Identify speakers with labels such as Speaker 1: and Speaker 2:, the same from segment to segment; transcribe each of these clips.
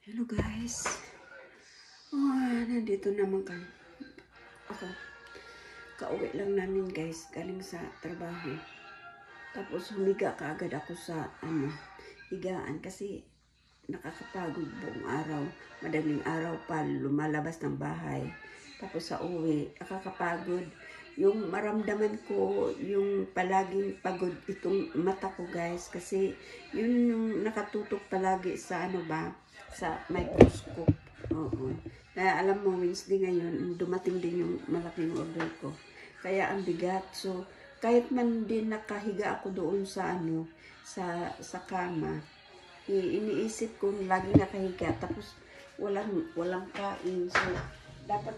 Speaker 1: Hello guys. Nandito naman kayo. Ako. Kauwi lang namin guys. Galing sa trabaho. Tapos humiga kaagad ako sa higaan kasi nakakapagod buong araw. Madaling araw pa lumalabas ng bahay. Tapos sa uwi, nakakapagod. Yung maramdaman ko, yung palaging pagod itong mata ko guys. Kasi yun yung nakatutok palagi sa sa microscope. Oo. Kaya alam mo, Wednesday ngayon, dumating din yung malaking order ko. Kaya ang bigat. So, kahit man din nakahiga ako doon sa sa kama, iniisip ko lagi nakahiga. Tapos, walang kain. So, dapat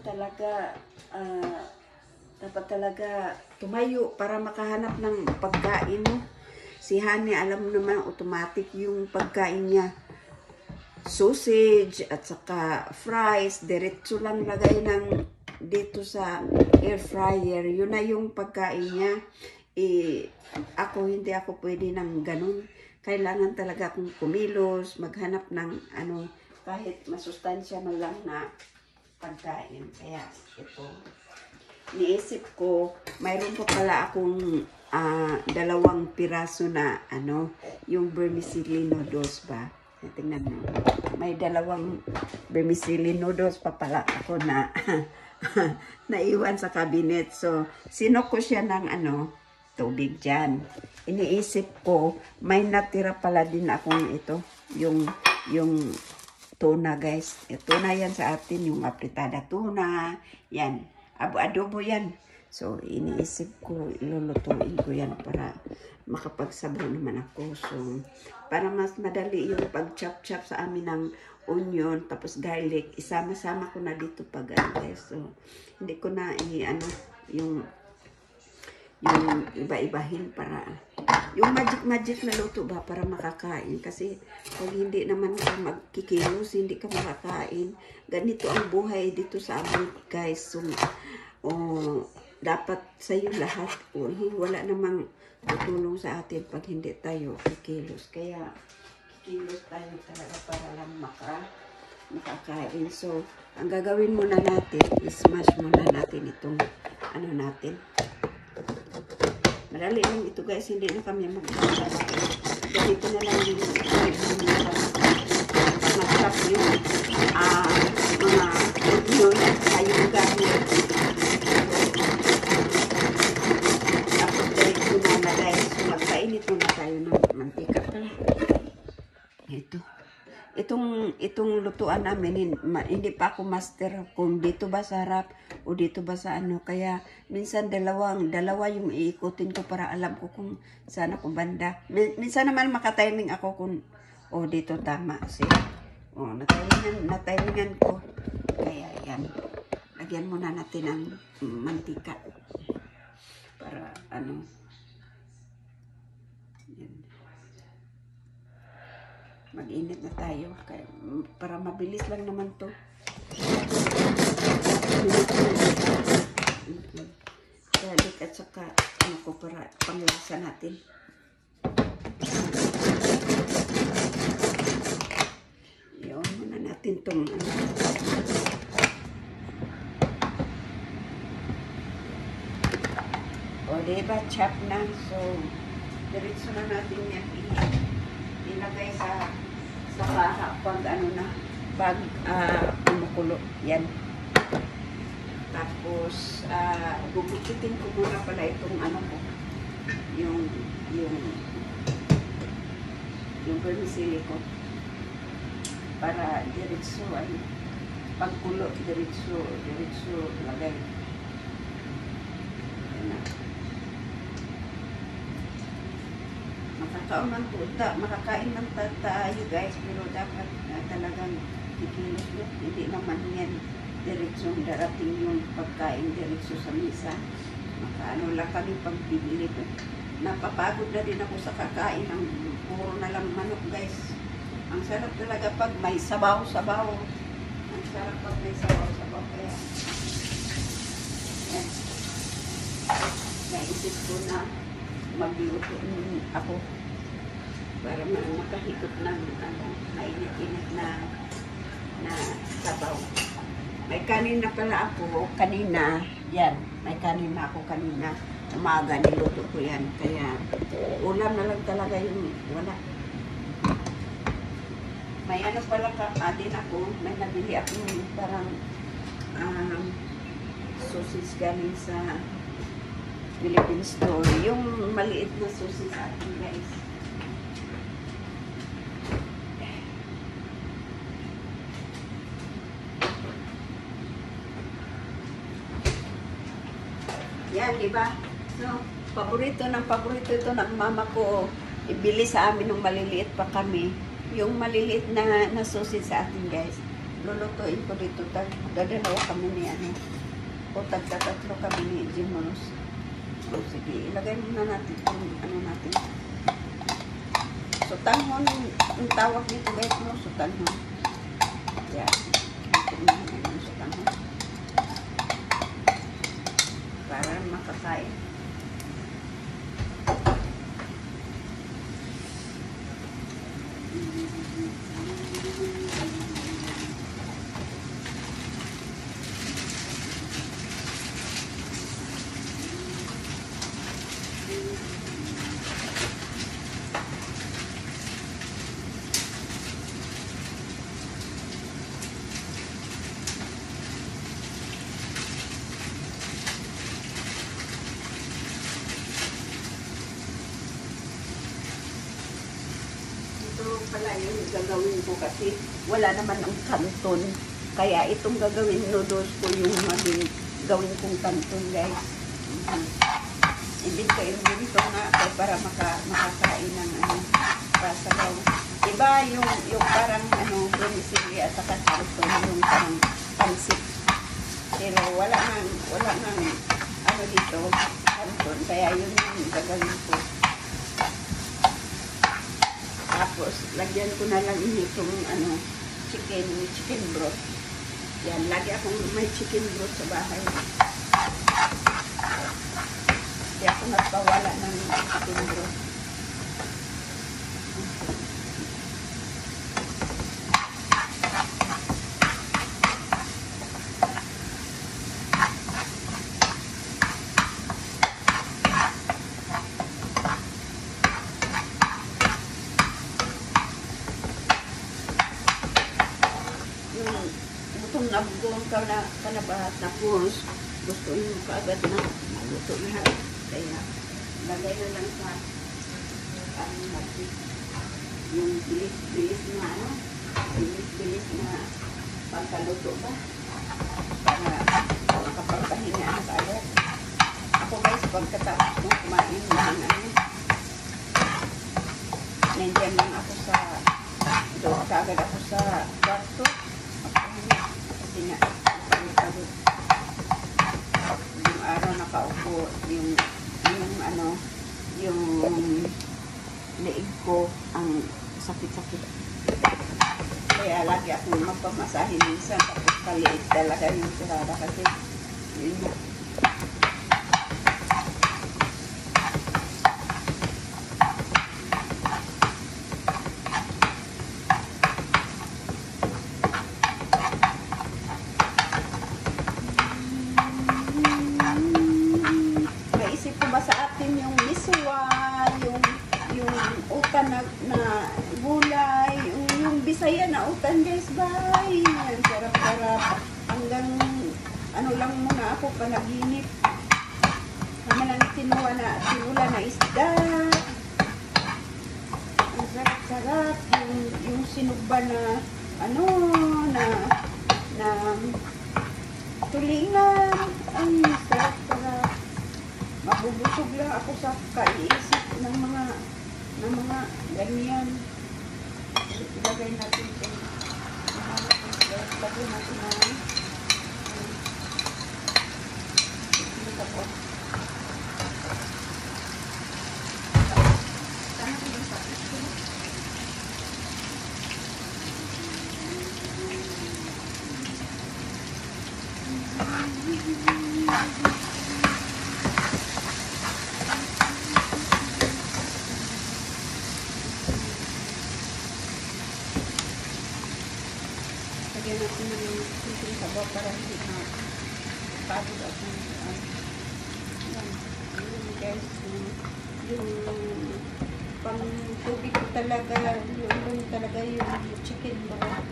Speaker 1: talaga tumayo para makahanap ng pagkain mo. Si Hani, alam mo naman, automatic yung pagkain niya. Sausage at saka fries, diretso lang lagay ng dito sa air fryer. Yun na yung pagkain niya. Hindi ako pwede ng ganun. Kailangan talaga akong kumilos, maghanap ng kahit masustansya man lang na pagkain. Kaya ito, niisip ko, mayroon pa pala akong 2 piraso na yung vermicelli noodles ba. Tingnan mo. May 2 vermicelli noodles pa pala ako na naiwan sa cabinet. So, sinok ko siya ng tubig dyan. Iniisip ko, may natira pala din akong ito. Yung tuna guys. Tuna yan sa atin. Yung apritada tuna. Yan. Adobo yan. So, iniisip ko, ilulutuin ko yan para makapagsabaw naman ako. So, para mas madali yung pag-chop-chop sa amin ng onion, tapos garlic, isama-sama ko na dito pag guys. So, hindi ko na yung iba-ibahin para yung magic na luto ba para makakain. Kasi kung hindi naman ka magkikilos, hindi ka makakain. Ganito ang buhay dito sa abroad guys. So, dapat sa iyo lahat. Wala namang tutulong sa atin pag hindi tayo kikilos. Kaya kikilos tayo talaga para lang makakain. So, ang gagawin muna natin, i-smash muna natin itong natin. Madali lang ito guys, hindi na kami mag-smash. Ganito na lang yung mag-chop yung mga onion tayo gamit. Tapos dahil gumamalay, magpainit muna tayo ng mantika pala. Itong lutuan namin, hindi pa ako master kung dito ba sa harap o dito ba sa Kaya minsan dalawa yung iikutin ko para alam ko kung saan ako banda. Minsan naman makatiming ako kung dito tama. Natimingan ko. Kaya yan. Lagyan muna natin ng mantika. Para yan. Mag-init na tayo para mabilis lang naman to. Garlic at saka para panglasa natin. Iyon muna natin tong diba chop na. So diretso na natin yan ilagay sa baha pag kumukulo yan. Tapos gugupitin ko muna pala itong yung vermicelli ko para diretso pagkulo diretso lagay. Makakain lang tayo guys, pero dapat talagang kikilos mo. Hindi naman yan diretsong darating yung pagkain diretso sa misa. Lang kami pagbibili ko. Napapagod na din ako sa kakain ng puro na lang manok guys. Ang sarap talaga pag may sabaw-sabaw. Ang sarap pag may sabaw-sabaw. Kaya yan. Naisip ko na magluto ako para makahigop ng mainit-init na na sabaw. May kanin na pala ako kanina. Yan, may kanin na ako kanina. Umaga niluto ko yan. Kaya ulam na lang talaga yung wala. May ano pala din ako. May nabili ako parang sausage galing sa Philippine store. Yung maliit na sausage atin, guys. Yan, di ba? So, paborito ito ng mama ko. Ibili sa amin nung maliliit pa kami. Yung maliliit na sausage sa atin, guys. Lulutuin ko dito. Dadalawa kami ni ano. O tagtatatlo kami ni Jimos. So, sige, ilagay muna natin kung ano natin. Sutanhon, ang tawag dito, guys, no? Sutanhon. Yan. Sutanhon. Para makakain. Pala yung gagawin ko kasi wala naman ang kanton. Kaya itong gagawin noodles ko yung maging gawin kong kanton, guys. Ibig ko nga para makakain ng pasabaw. Iba yung parang vermicelli at saka kanton, yung parang pansit. Pero wala nang dito kanton. Kaya yun yung gagawin ko. Tapos, lagyan ko na lang itong chicken broth. Yan, lagi akong may chicken broth sa bahay. Kaya ako nagpawala ng chicken broth. Kung nabugong ka na ba, tapos gusto mo kaagad na maluto lahat. Kaya lagay na lang sa natin yung bilis na pagkaluto ba para makapagpahinga na kaagad. Ako, guys, pagkatapos kong kumain nandiyan lang ako doon kaagad ako sa kwarto. Kasi nga, yung araw nakaupo, yung leeg ko ang sakit-sakit. Kaya lagi ako magpamasahin minsan, tapos kaliit talaga yung sirada kasi yun. Na gulay, yung Bisaya na utan, guys, bye. Sarap-sarap. Hanggang lang muna ako panaginip. Naman ang tinula na isda. Ang sarap-sarap. Yung sinugba na na tulingan. Ay, sarap-sarap. Mabubusog lang ako sa kaiisip ng mga ganyan. Ilagay natin ito. Ilagay natin na ito po. Sana ko yung sakit ko. lagyan natin ng kunting sabaw para hindi na pagod ako. Yan. Yun guys, yung pang tubig ko talaga, yung talaga yung chicken broth.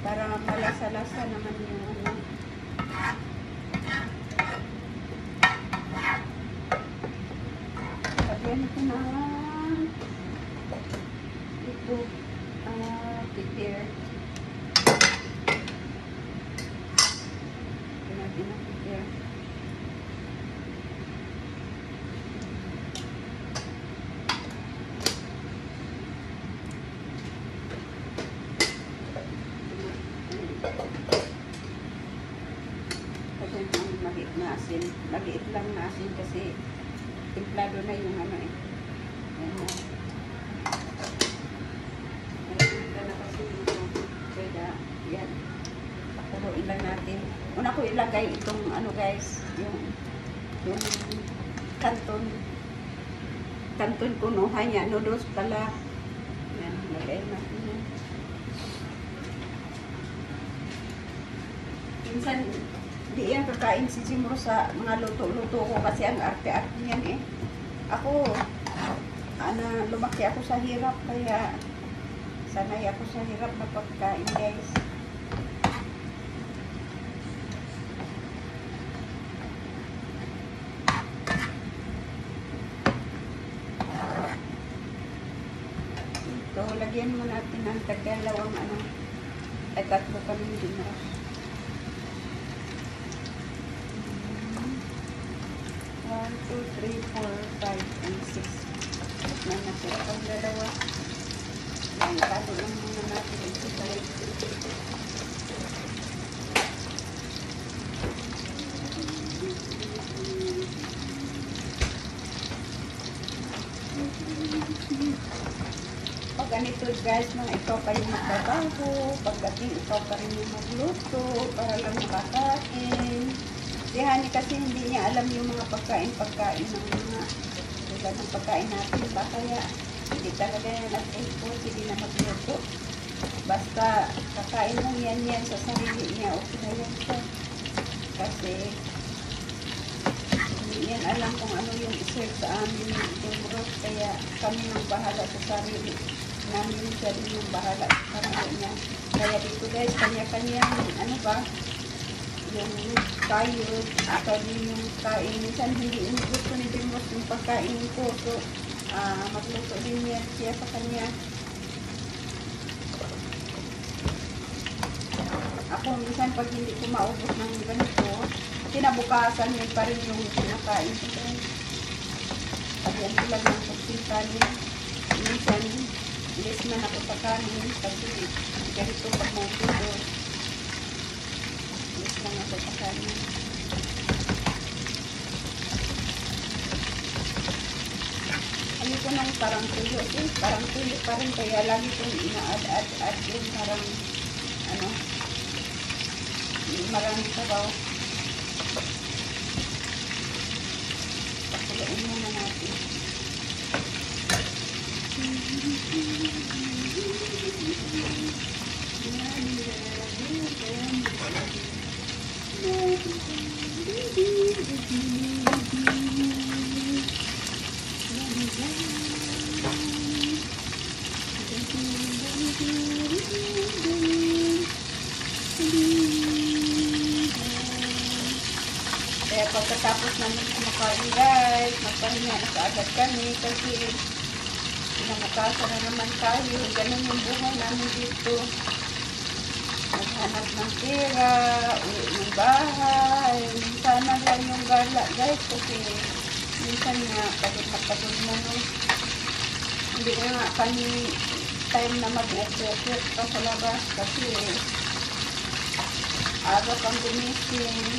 Speaker 1: Para malasa-lasa naman yung ano. Lagyan ko na ito, pipir. Lagyan natin ang pipir. Kasi ang maliit na asin. Maliit lang na asin kasi templado na yung ano eh. Ayan na. Nagpunta na kasi ito. Kaya yan. Pakuloyin lang natin. Una ko ilagay itong ano guys. Yung kanton kunuha niya. Noodles pala. Yan. Lagay natin yan. Minsan di yan kakain si Jimro sa mga luto-luto ko kasi ang arte-arte niyan eh. Ako, lumaki ako sa hirap kaya sanay ako sa hirap na pagkain guys. Ito, lagyan mo natin ng tagalawang tatlo kami din na. 1, 2, 3, 4, 5, and 6. Na natira ang dalawa. Yan, talo lang muna natin ito sa pag ganito guys, nang ikaw pa yung magbabago, pagdating ikaw pa rin yung magluto, para lang makakain. Si Honey kasi hindi niya alam yung mga pagkain ng mga tulad ng pagkain natin ba, kaya hindi talaga yan nag-export, hindi na magluto. Basta kakain lang yan sa sarili niya, okay na yan siya. Kasi hindi yan alam kung ano yung iserve sa amin yung broth, kaya kami nang bahala sa sarili namin, siya din yung bahala sa sarili niya. Kaya dito guys, kanya-kanyang yung kayo, ito din yung kain. Minsan hindi gusto ni Dimos yung pagkain ko. So, magluto din yan siya sa kanya. Ako minsan pag hindi ko maubos ng ganito, kinabukasan yun pa rin yung kinakain ko. Pagyan ko lang ng pagsintanin. Minsan, less na ako sa kanin kasi ganito pag maubos. Lang ako sa kanya. Ano ko nang parang tuyo eh. Parang tuyo pa rin kaya lagi kong ina-add yung parang maraming sabaw. Pakulain muna natin. Kaya pagkatapos namin kumakain guys, magpahinga na kaagad kami kasi pinamakasan na naman tayo. Ganun yung buhay namin dito. Maghanap ng pera, uwi ng bahay. Sana lang yung gala guys kasi minsan nga pagod na no. Hindi nga kami time na mag-ukit pa sa labas kasi aga pang gumising.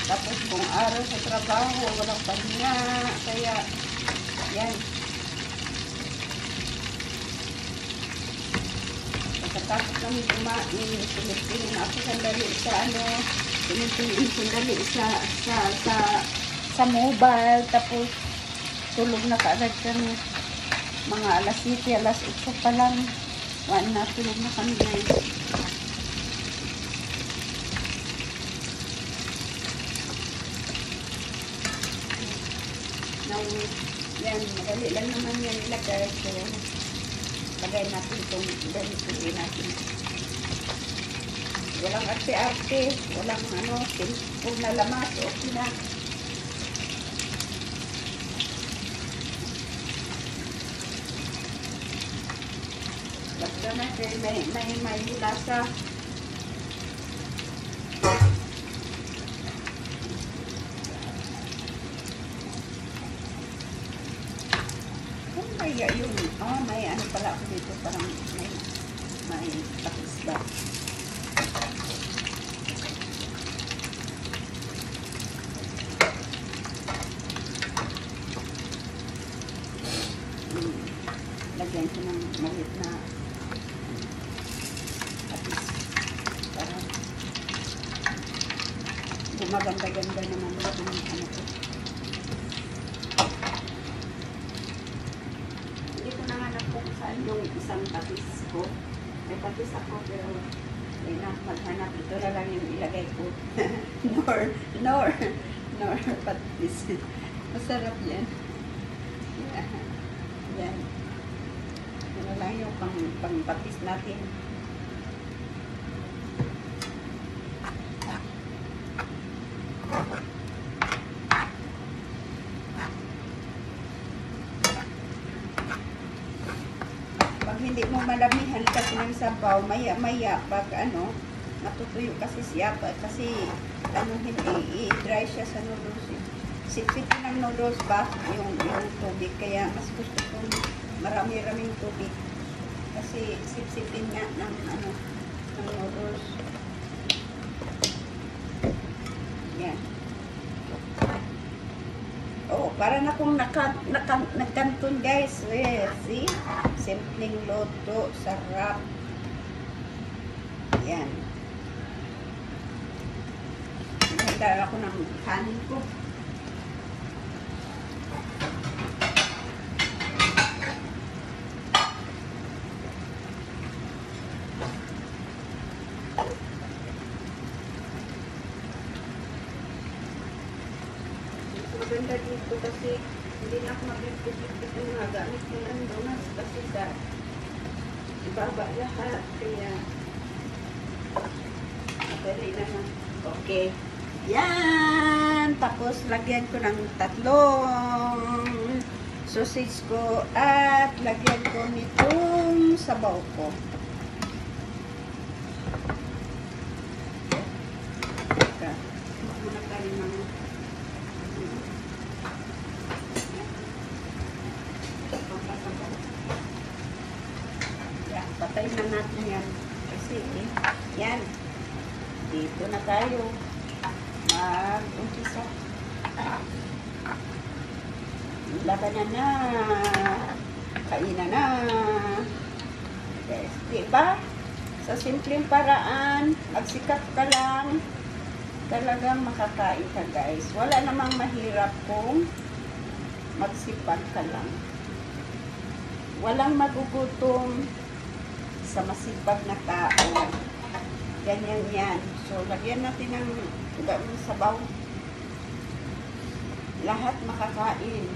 Speaker 1: Tapos kung araw sa trabaho, walang pahinga. Kaya, yan. Pagkatapos kami kumain, pinipilin ako sandali sa mobile. Tapos, tulog na kaagad kami. Mga alas 7, alas 8 pa lang. Tulog na kami guys. Now, yan, madali lang naman yan ilagay. So, lagay natin itong ganito natin. Walang arte-arte, walang ano, kung nalamas, okay na. Basta natin, may lasa. Kung kaya yung, may ano pala ako dito, parang may tapis ba? Lagyan ko ng maliit na tapis para gumaganda-ganda naman yung ano ko. Hindi ko nanganap kung saan yung isang tapis ko. May tapis ako pero hindi na maghanap. Ito na lang yung ilagay ko. Nor patis. Masarap yan. Yan. Ano lang yung pang-tapis natin. Pag hindi mo malamihan kasi ng sabaw, maya-maya, pag ano, matutuyo kasi siya. Kasi, ano, hindi, i-dry siya sa noodles. Sipsipin ng noodles ba? Yung tubig. Kaya mas gusto kong marami-raming tubig. Kasi sipsipin nga ng ano, ng noodles. Yan. Oh, para na kung nagkanton guys. See? Simpleng loto, sarap. Yan. Handa ako ng kanin ko. Maganda dito kasi hindi na ako mabibigit yung mga gamit ko ng donuts kasi sa ibaba lahat. Kaya madali naman. Okay. Yan! Tapos lagyan ko ng tatlong sausage ko at lagyan ko nitong sabaw ko. Patay na natin yan. Kasi, yan. Dito na tayo. Mag-umpisa. Labanan na. Kainan na. Yes. Diba? Sa simpleng paraan, magsikap ka lang. Talagang makakain ka guys. Wala namang mahirap kung magsipag ka lang. Walang magugutom sa masipag na tao. Ganyan yan. So, lagyan natin ng sabaw. Lahat makakain.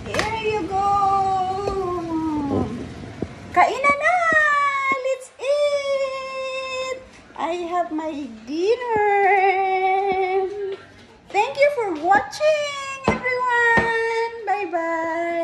Speaker 1: Here you go! Kainan na! Let's eat! I have my dinner! Thank you for watching, everyone! Bye-bye!